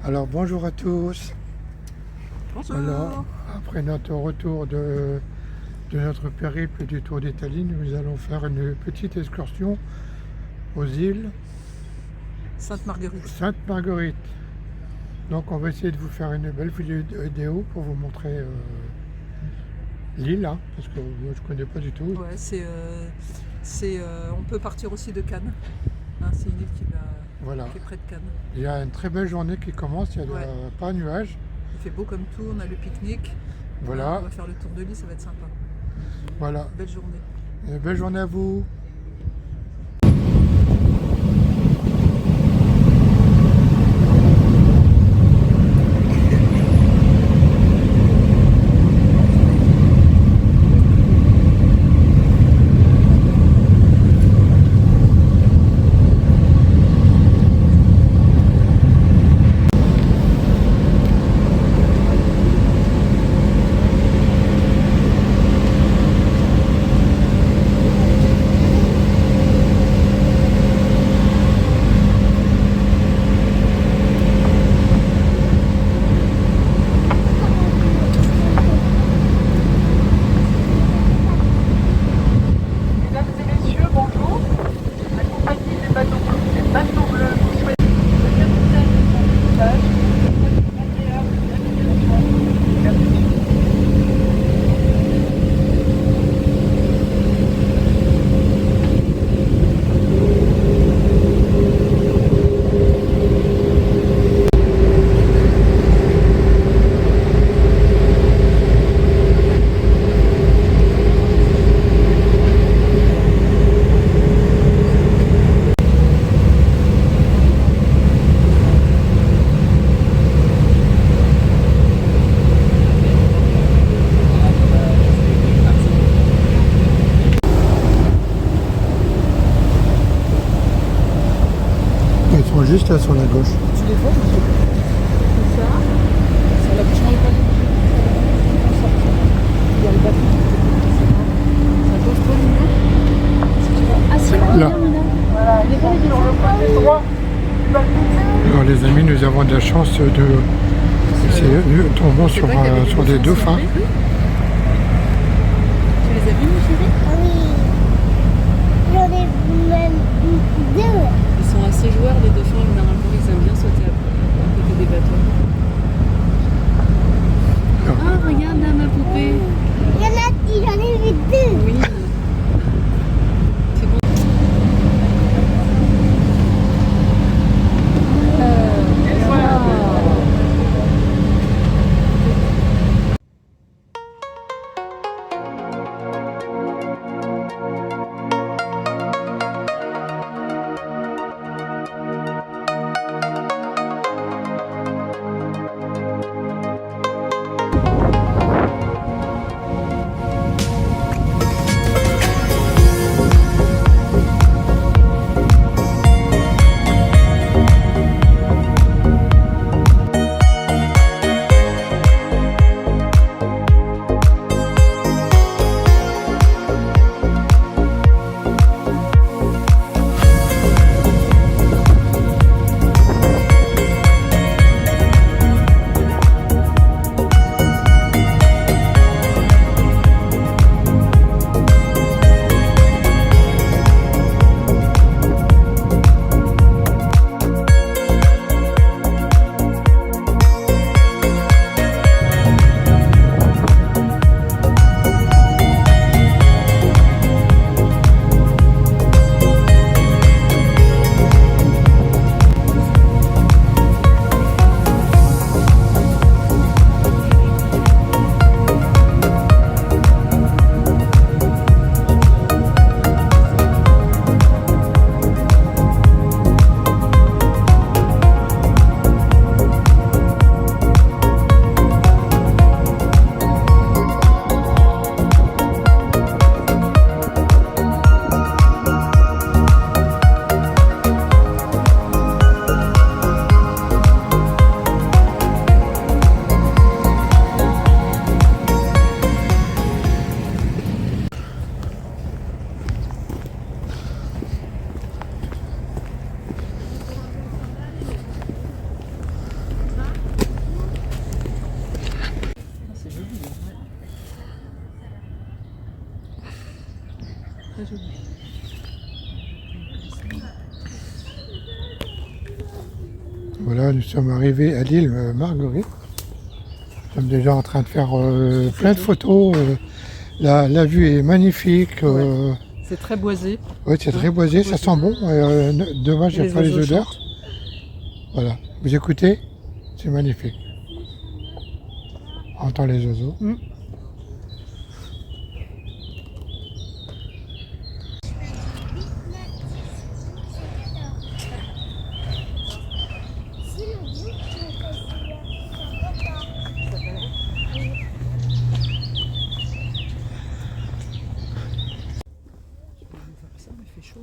Alors bonjour à tous. Bonjour. Alors, après notre retour de notre périple du Tour d'Italie, nous allons faire une petite excursion aux îles Sainte-Marguerite. Sainte-Marguerite. Donc on va essayer de vous faire une belle vidéo pour vous montrer l'île, hein, parce que moi je ne connais pas du tout. Ouais, on peut partir aussi de Cannes. Hein, c'est une île Voilà. qui est près de Cannes. Il y a une très belle journée qui commence, il n'y a Ouais. pas de nuages. Il fait beau comme tout, on a le pique-nique. Voilà. On va faire le tour de l'île, ça va être sympa. Voilà. Belle journée. Et belle journée à vous. Ils sont juste là sur la gauche. Tu les vois? C'est ça. C'est la prochaine école. Il y a le bateau. Ça pose toi, Nina? Si tu veux. Ah, si, Là. Voilà, il est sur le côté droit. Alors les amis, nous avons de la chance nous tombons sur des dauphins. Tu les as vus, mon chéri? Oui, j'en ai même deux. Ils sont assez joueurs, les dauphins, généralement, ils aiment bien sauter à côté des bateaux. Ah, regarde là, ma poupée. J'en ai vu deux. Oui. C'est bon. Très joli. Voilà, nous sommes arrivés à l'île Marguerite. Nous sommes déjà en train de faire plein de photos. La vue est magnifique. C'est très boisé. Ouais, c'est très boisé, ça sent bon. Dommage, il n'y a pas les oiseaux odeurs. chantent. Voilà, vous écoutez, c'est magnifique. On entend les oiseaux. Ça, mais il fait chaud.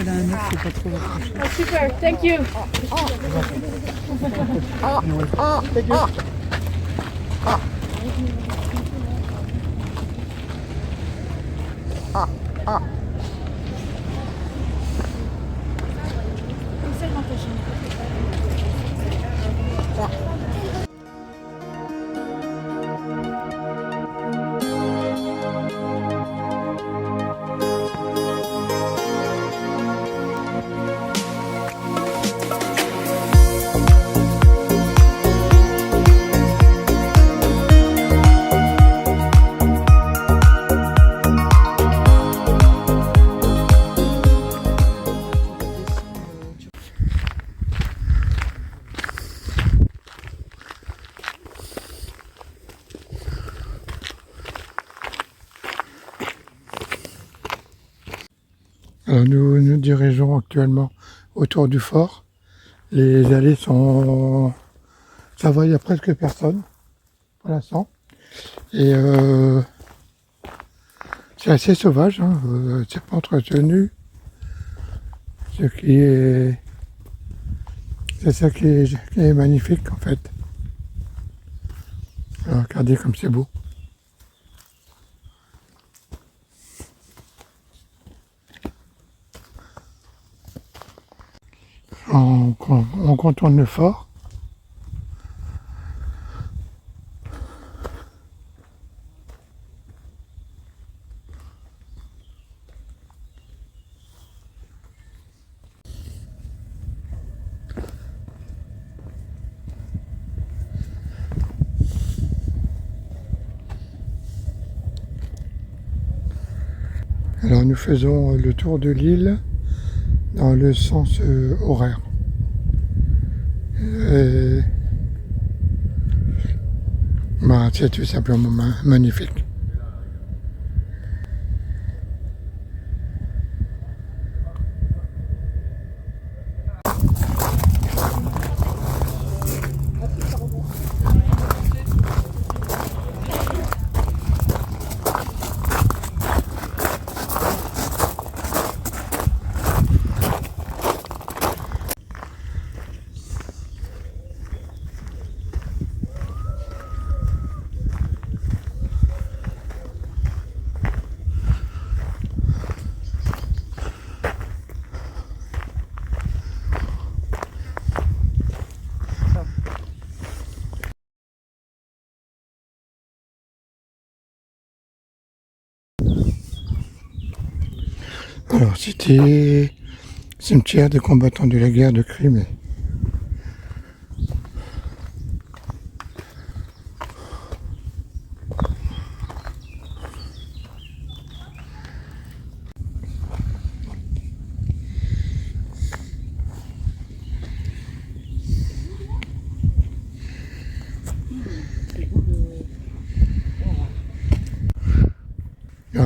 Elle a un œuf, faut pas trop l'approcher. Oh, super, thank you. Alors nous nous dirigeons actuellement autour du fort. Les allées sont... Ça va, il n'y a presque personne pour l'instant. Et c'est assez sauvage, hein. C'est pas entretenu. C'est ça qui est magnifique en fait. Alors, regardez comme c'est beau. On contourne le fort. Alors nous faisons le tour de l'île dans le sens horaire. C'est tout simplement magnifique. Alors c'était cimetière des combattants de la guerre de Crimée.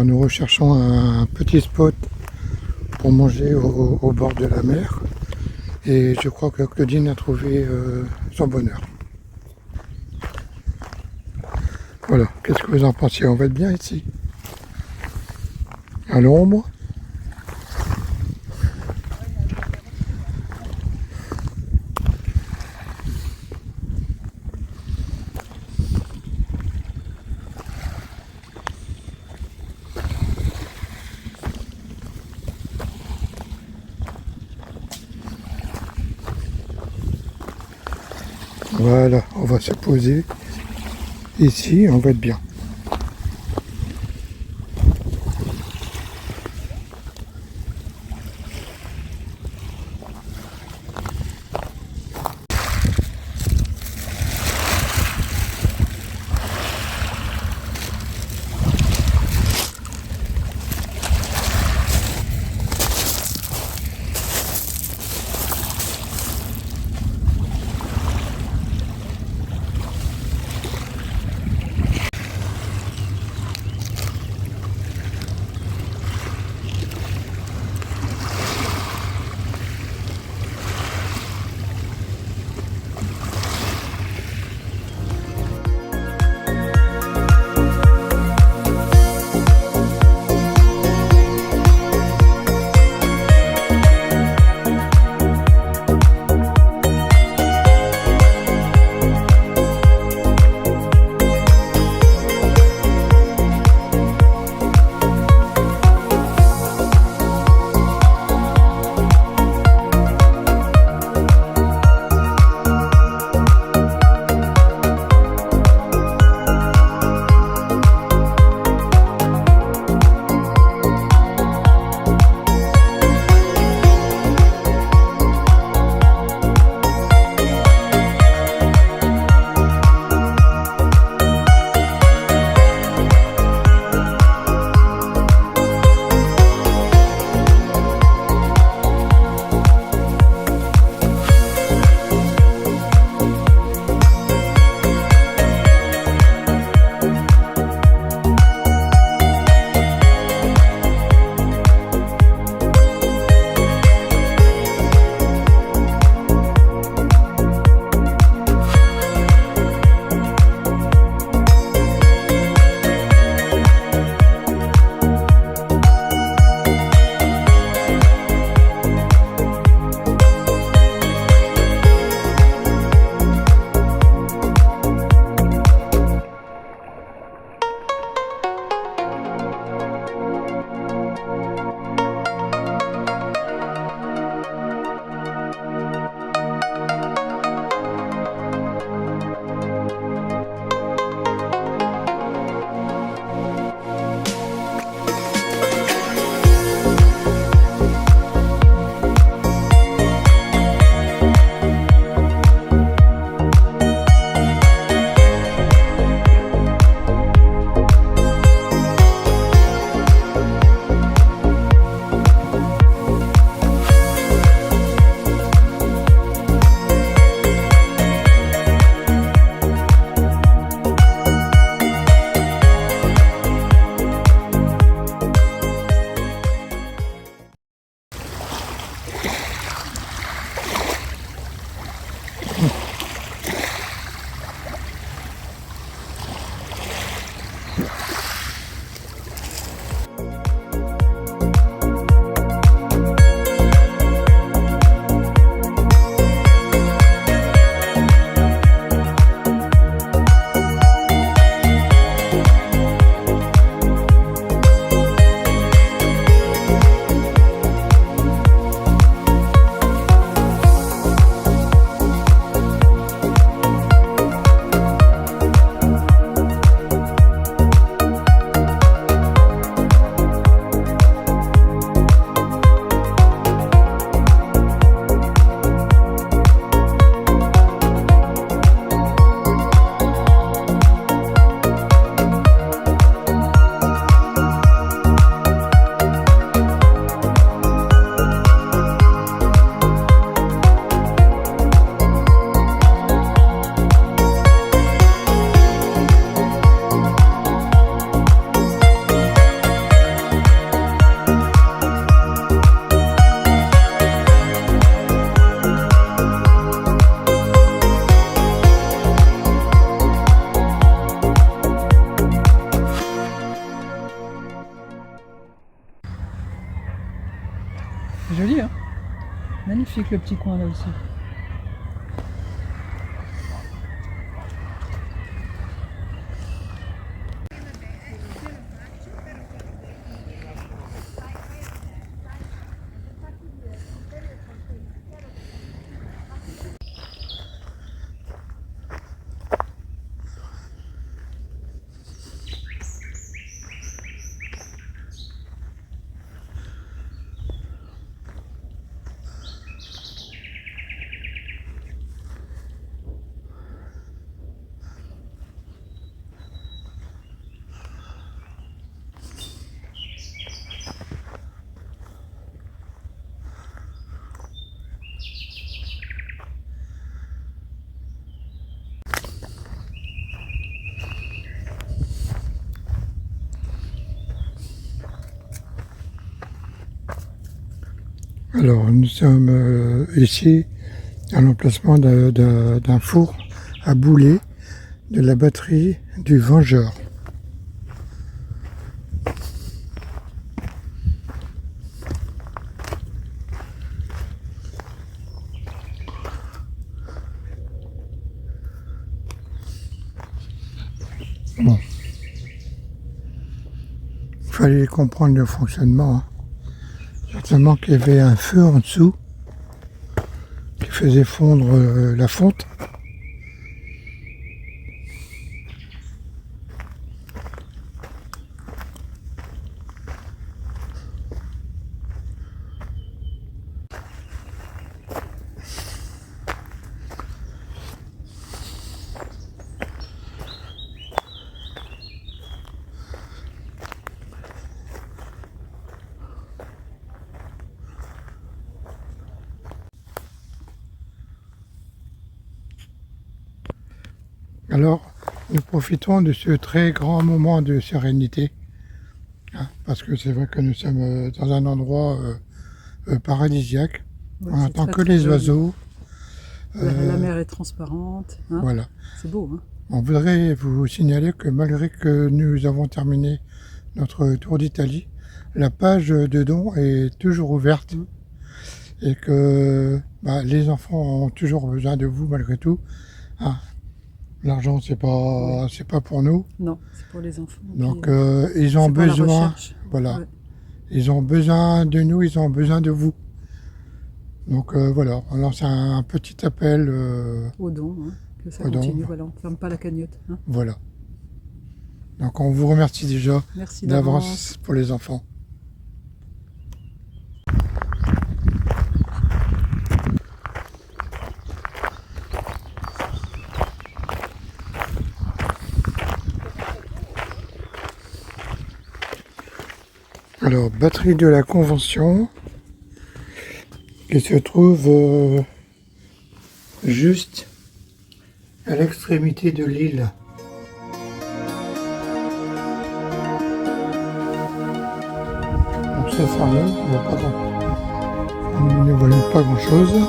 car nous recherchons un petit spot pour manger au bord de la mer. Et je crois que Claudine a trouvé son bonheur. Voilà, qu'est-ce que vous en pensez? On va être bien ici. À l'ombre. Voilà, on va se poser ici, on va être bien. magnifique le petit coin là aussi. Alors, nous sommes ici à l'emplacement d'un four à boulet de la batterie du Vengeur. Bon. Il fallait comprendre le fonctionnement, hein. Certainement qu'il y avait un feu en dessous qui faisait fondre la fonte. Alors, nous profitons de ce très grand moment de sérénité, hein, parce que c'est vrai que nous sommes dans un endroit paradisiaque. Ouais, On c'est n'entend très, que très les joli. oiseaux. La mer est transparente. Hein. Voilà. C'est beau. Hein. On voudrait vous signaler que malgré que nous avons terminé notre tour d'Italie, la page de dons est toujours ouverte et que les enfants ont toujours besoin de vous malgré tout. Ah, l'argent, c'est pas pour nous. Non, c'est pour les enfants. Donc Puis, ils ont c'est pour la besoin, recherche. voilà, Ouais. ils ont besoin de nous, ils ont besoin de vous. Donc voilà, on lance un petit appel. Aux dons, hein, que ça aux dons. continue. Voilà, on ne ferme pas la cagnotte. Hein. Voilà. Donc on vous remercie déjà Merci d'avance. d'avance pour les enfants. Alors, batterie de la Convention qui se trouve juste à l'extrémité de l'île. Donc c'est fermé, on ne voit pas grand chose.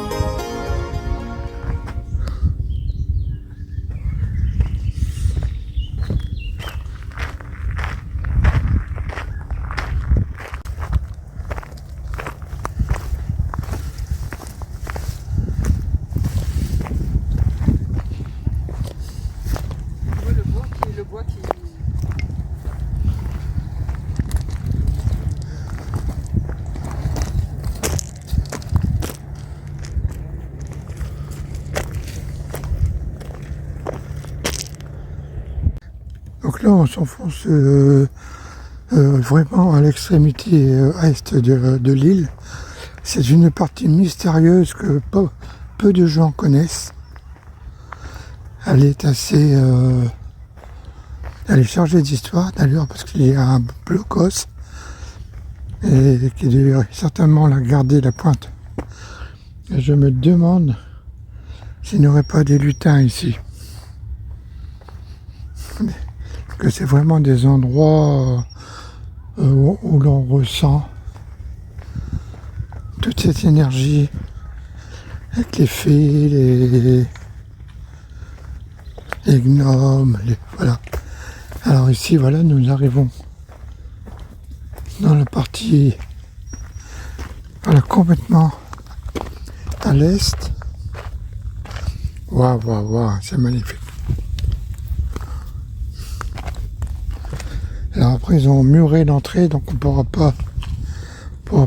Le bois qui... Donc là, on s'enfonce vraiment à l'extrémité est de l'île. C'est une partie mystérieuse que peu de gens connaissent. Elle est assez... elle est chargée d'histoire d'ailleurs parce qu'il y a un blocos et qui devrait certainement la garder la pointe. Et je me demande s'il n'y aurait pas des lutins ici. Que c'est vraiment des endroits où l'on ressent toute cette énergie avec les fées, les gnomes, voilà. Alors ici, voilà, nous arrivons dans la partie complètement à l'est. Waouh, waouh, waouh, c'est magnifique. Alors après, ils ont muré l'entrée, donc on ne pourra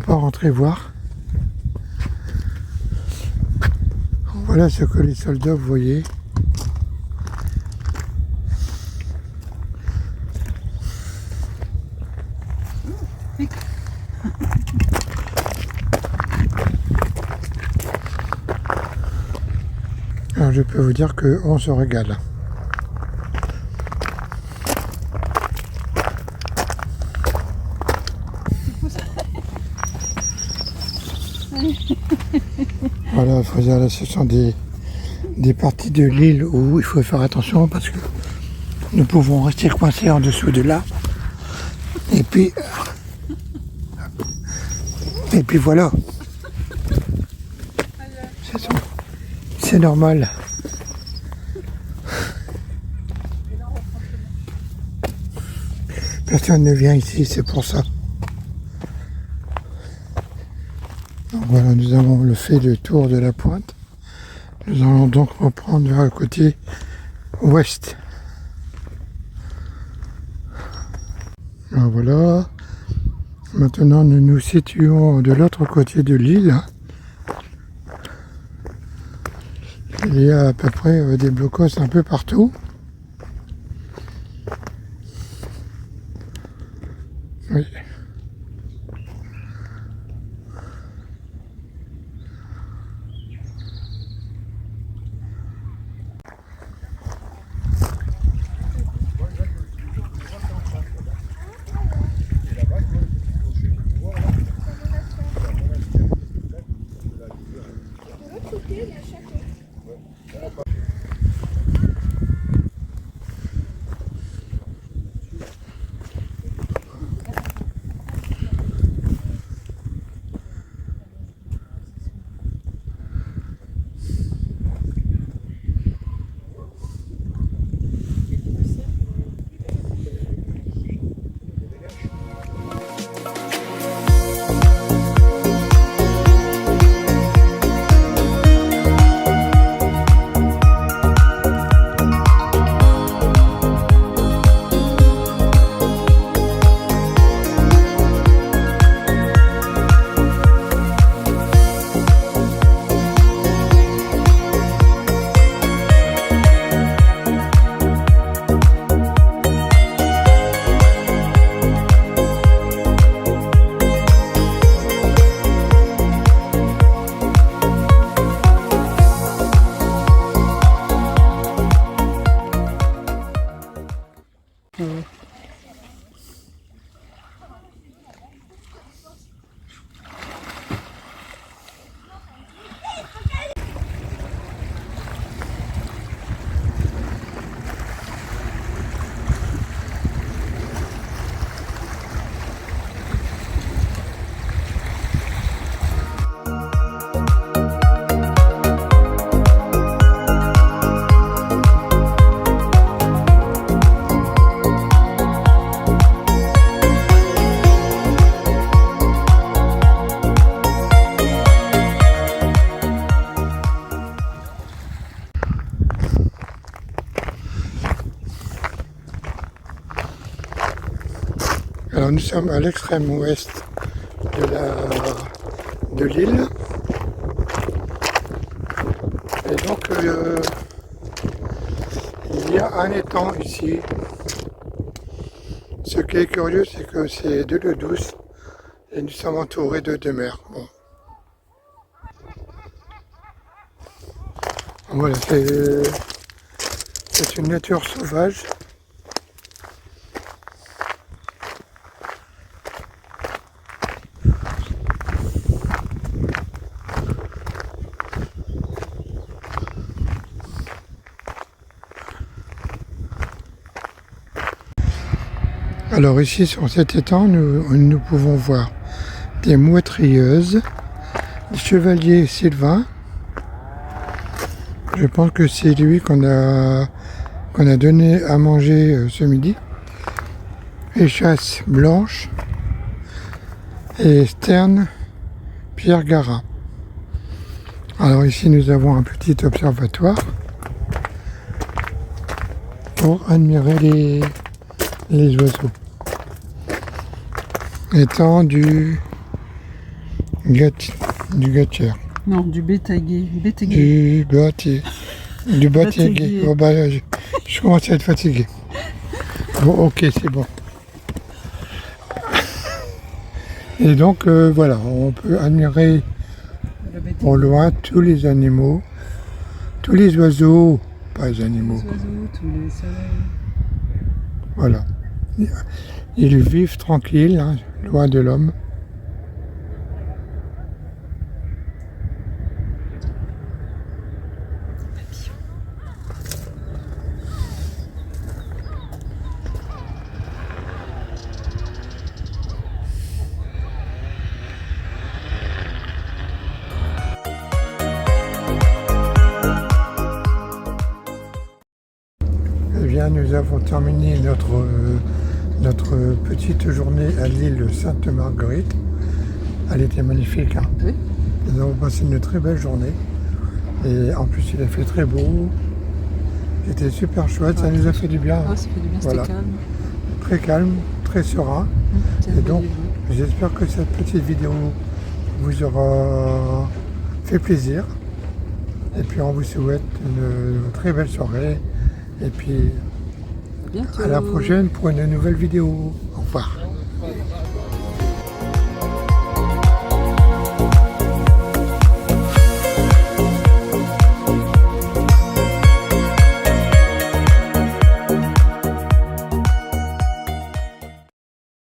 pas rentrer voir. Voilà ce que les soldats voyaient. Alors je peux vous dire qu'on se régale. Voilà, là, ce sont des parties de l'île où il faut faire attention parce que nous pouvons rester coincés en dessous de là. Et puis voilà. C'est normal. Personne ne vient ici, c'est pour ça. Donc voilà, nous avons fait le tour de la pointe. Nous allons donc reprendre vers le côté ouest. Alors voilà. Maintenant, nous nous situons de l'autre côté de l'île. Il y a à peu près des blocos un peu partout. Oui. Alors nous sommes à l'extrême ouest de l'île. Et donc il y a un étang ici. Ce qui est curieux, c'est que c'est de l'eau douce et nous sommes entourés de deux mers. Bon. Voilà, c'est une nature sauvage. Alors ici sur cet étang, nous pouvons voir des mouettes rieuses, des chevaliers sylvains. Je pense que c'est lui qu'on a donné à manger ce midi. Échasse blanche et sterne Pierre Garin. Alors ici nous avons un petit observatoire pour admirer les oiseaux. Étant du gâtier, Non, du bétaguier. du bâtier, Bâtiguier. Oh, bah, je commence à être fatigué. Bon, ok, c'est bon. Et donc voilà, on peut admirer Le bétaguier. au loin tous les animaux, tous les oiseaux, pas les animaux. Les oiseaux, tous les soleils. Voilà. Ils vivent tranquilles, hein, loin de l'homme. Eh bien, nous avons terminé notre petite journée à l'île Sainte-Marguerite. Elle était magnifique, hein. Oui. Nous avons passé une très belle journée. Et en plus, il a fait très beau. C'était super chouette, ça nous a fait du bien. Ah, ça fait du bien, Voilà. c'était calme. Très calme, très serein. Tiens, Et donc, voyez-vous. j'espère que cette petite vidéo vous aura fait plaisir. Et puis, on vous souhaite une très belle soirée. Et puis, À bientôt. à la prochaine pour une nouvelle vidéo. Au revoir.